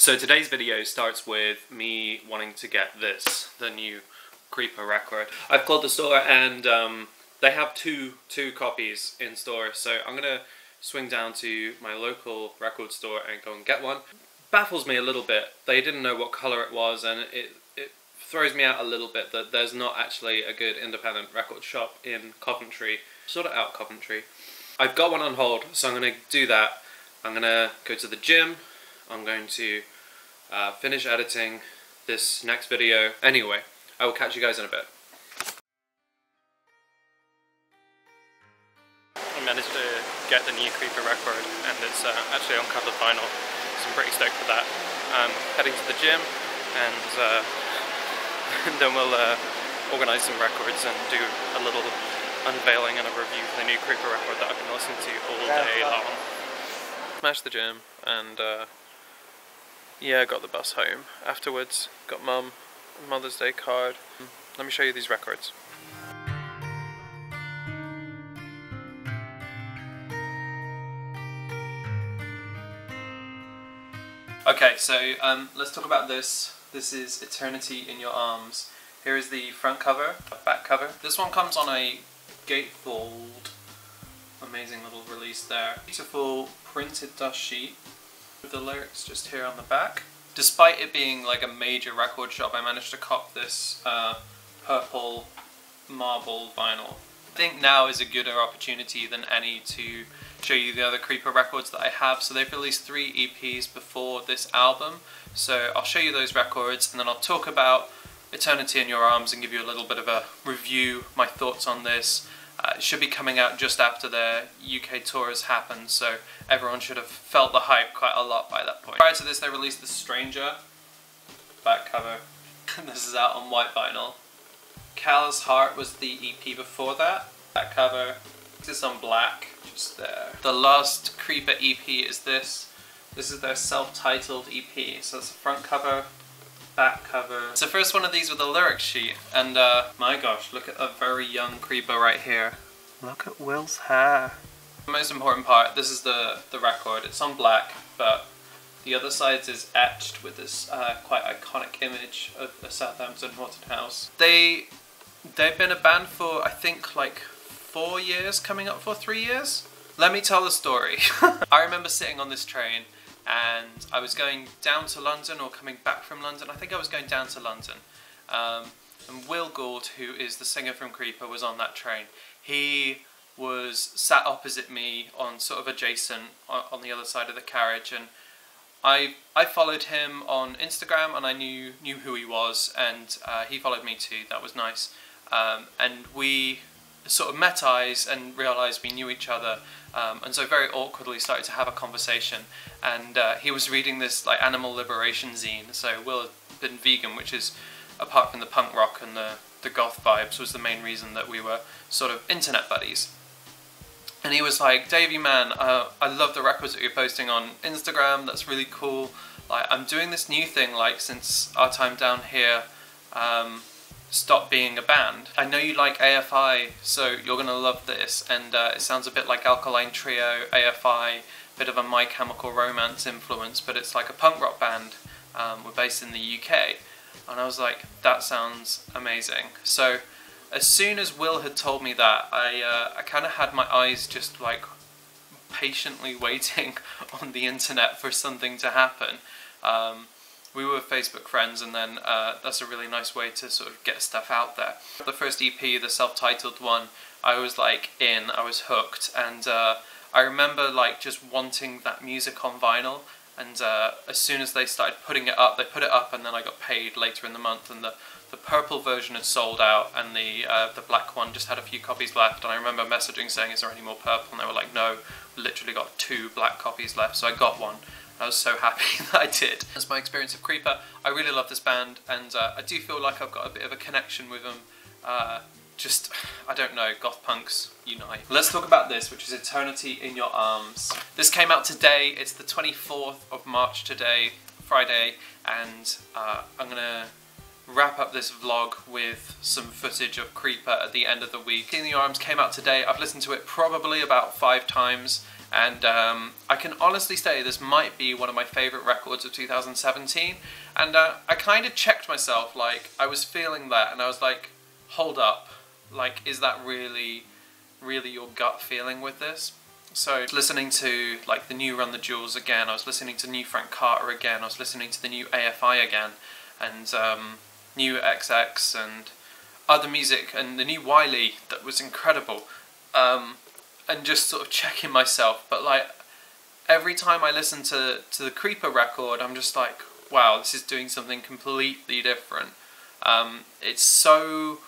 So today's video starts with me wanting to get this, the new Creeper record. I've called the store and they have two copies in store, so I'm gonna swing down to my local record store and go and get one. Baffles me a little bit. They didn't know what colour it was, and it throws me out a little bit that there's not actually a good independent record shop in Coventry, sort of out Coventry. I've got one on hold, so I'm going to do that. I'm going to go to the gym. I'm going to finish editing this next video. Anyway, I will catch you guys in a bit. I managed to get the new Creeper record, and it's actually on covered vinyl, so I'm pretty stoked for that. I'm heading to the gym, and then we'll organise some records and do a little unveiling and a review for the new Creeper record that I've been listening to all day long. Smashed the gym, and yeah, got the bus home. Afterwards, got Mum a Mother's Day card. Let me show you these records. Okay, so let's talk about this. This is Eternity in Your Arms. Here is the front cover, back cover. This one comes on a gatefold. Amazing little release there. Beautiful printed dust sheet with the lyrics just here on the back. Despite it being like a major record shop, I managed to cop this purple marble vinyl. I think now is a gooder opportunity than any to show you the other Creeper records that I have. So they've released 3 EPs before this album, so I'll show you those records and then I'll talk about Eternity in Your Arms and give you a little bit of a review, my thoughts on this. It should be coming out just after their UK tour has happened, so everyone should have felt the hype quite a lot by that point. Prior to this, they released The Stranger, back cover. This is out on white vinyl. Callous Heart was the EP before that, back cover. This is on black, just there. The last Creeper EP is this. This is their self-titled EP, so it's the front cover, back cover. It's the first one of these with a lyric sheet, and my gosh, look at a very young Creeper right here. Look at Will's hair. The most important part, this is the record. It's on black, but the other side is etched with this quite iconic image of a Southampton haunted house. They've been a band for, I think, like 4 years, coming up for 3 years. Let me tell the story. I remember sitting on this train and I was going down to London or coming back from London. I think I was going down to London. And Will Gould, who is the singer from Creeper, was on that train. He was sat opposite me on sort of adjacent on the other side of the carriage, and I followed him on Instagram and I knew who he was, and he followed me too. That was nice. And we sort of met eyes and realised we knew each other, and so very awkwardly started to have a conversation, and he was reading this like animal liberation zine. So Will had been vegan, which is, apart from the punk rock and the goth vibes, was the main reason that we were sort of internet buddies. And he was like, Davey man, I love the records that you're posting on Instagram, that's really cool. Like, I'm doing this new thing, like, since our time down here stopped being a band. I know you like AFI, so you're gonna love this, and it sounds a bit like Alkaline Trio, AFI, bit of a My Chemical Romance influence, but it's like a punk rock band. We're based in the UK, and I was like, that sounds amazing. So as soon as Will had told me that, I kind of had my eyes just like patiently waiting on the internet for something to happen. We were Facebook friends, and then that's a really nice way to sort of get stuff out there. The first EP, the self-titled one, I was like I was hooked, and I remember like just wanting that music on vinyl, and as soon as they started putting it up, they put it up, and then I got paid later in the month, and the purple version had sold out, and the black one just had a few copies left, and I remember messaging saying, is there any more purple, and they were like, no, we literally got 2 black copies left, so I got one. I was so happy that I did. That's my experience of Creeper. I really love this band, and I do feel like I've got a bit of a connection with them. Just, I don't know, goth punks unite. Let's talk about this, which is Eternity in Your Arms. This came out today. It's the 24th of March today, Friday, and I'm gonna wrap up this vlog with some footage of Creeper at the end of the week. In Your Arms came out today. I've listened to it probably about 5 times, And I can honestly say this might be one of my favourite records of 2017, and I kind of checked myself, like, I was feeling that, and I was like, hold up, like, is that really your gut feeling with this? So listening to like the new Run the Jewels again, I was listening to new Frank Carter again, I was listening to the new AFI again, and new XX and other music, and the new Wiley that was incredible, and just sort of checking myself. But like every time I listen to the Creeper record, I'm just like, wow, this is doing something completely different. It's so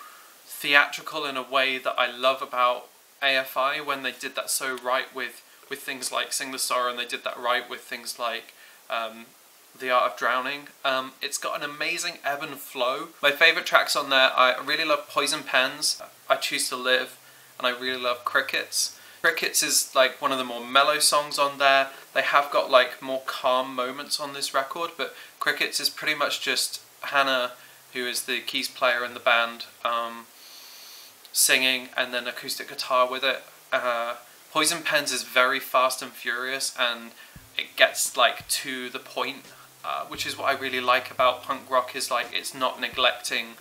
theatrical in a way that I love about AFI, when they did that so right with things like Sing the Sorrow, and they did that right with things like The Art of Drowning. It's got an amazing ebb and flow. My favourite tracks on there, I really love Poison Pens, I Choose to Live, and I really love Crickets. Crickets is like one of the more mellow songs on there. They have got like more calm moments on this record, but Crickets is pretty much just Hannah, who is the keys player in the band, singing, and then acoustic guitar with it. Poison Pens is very fast and furious, and it gets like to the point, which is what I really like about punk rock, is like it's not neglecting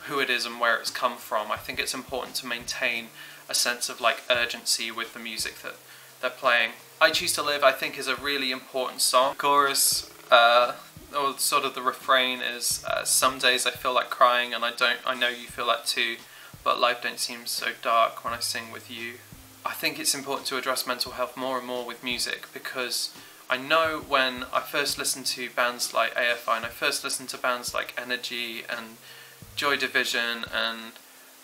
who it is and where it's come from. I think it's important to maintain a sense of like urgency with the music that they're playing. I Choose to Live, I think, is a really important song. Chorus, or sort of the refrain is, some days I feel like crying, and I know you feel that too, but life don't seem so dark when I sing with you. I think it's important to address mental health more and more with music, because I know when I first listened to bands like AFI, and I first listened to bands like Energy and Joy Division and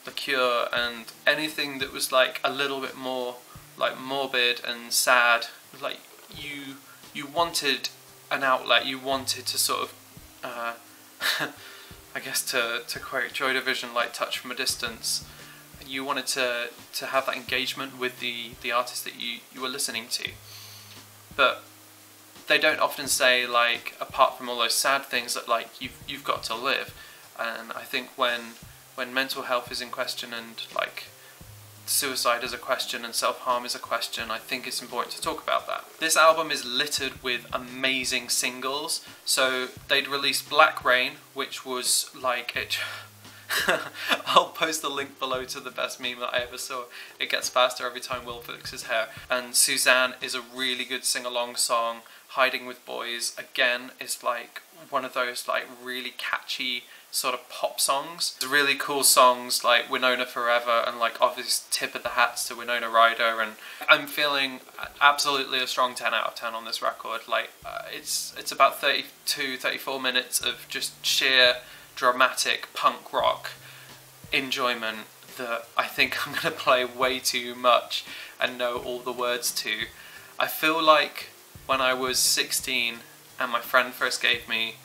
The Cure, and anything that was like a little bit more like morbid and sad, like you wanted an outlet, you wanted to sort of I guess to quote Joy Division, like touch from a distance, you wanted to have that engagement with the artist that you were listening to. But they don't often say, like, apart from all those sad things, that like you've got to live. And I think when mental health is in question, and like suicide is a question and self-harm is a question, I think it's important to talk about that. This album is littered with amazing singles. So they'd released Black Rain, which was like it. I'll post a link below to the best meme that I ever saw. It gets faster every time Will fixes his hair. And Suzanne is a really good sing-along song. Hiding with Boys, again, is like one of those like really catchy sort of pop songs. There's really cool songs like Winona Forever, and like obvious tip of the hats to Winona Ryder, and I'm feeling absolutely a strong 10 out of 10 on this record. Like it's about 32-34 minutes of just sheer dramatic punk rock enjoyment that I think I'm going to play way too much and know all the words to. I feel like when I was 16 and my friend first gave me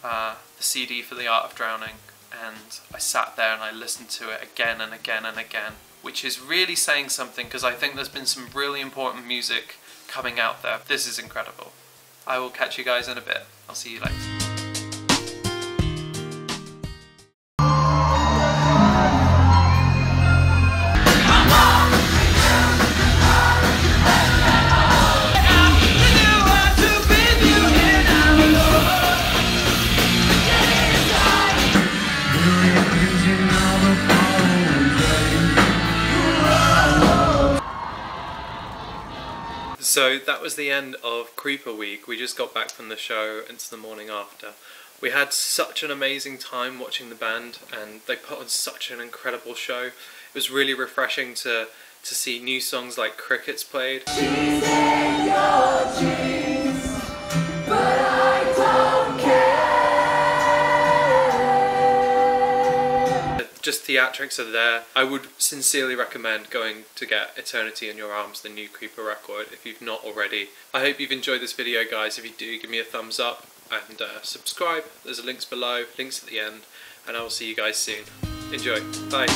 the CD for The Art of Drowning, and I sat there and I listened to it again and again and again, which is really saying something, because I think there's been some really important music coming out there. This is incredible. I will catch you guys in a bit. I'll see you later. So that was the end of Creeper Week. We just got back from the show, and it's the morning after. We had such an amazing time watching the band, and they put on such an incredible show. It was really refreshing to see new songs like Crickets played. She's in your dreams, but I don't care. Just theatrics are there. I would sincerely recommend going to get Eternity in Your Arms, the new Creeper record, if you've not already. I hope you've enjoyed this video, guys. If you do, give me a thumbs up and subscribe. There's links below, links at the end, and I will see you guys soon. Enjoy. Bye.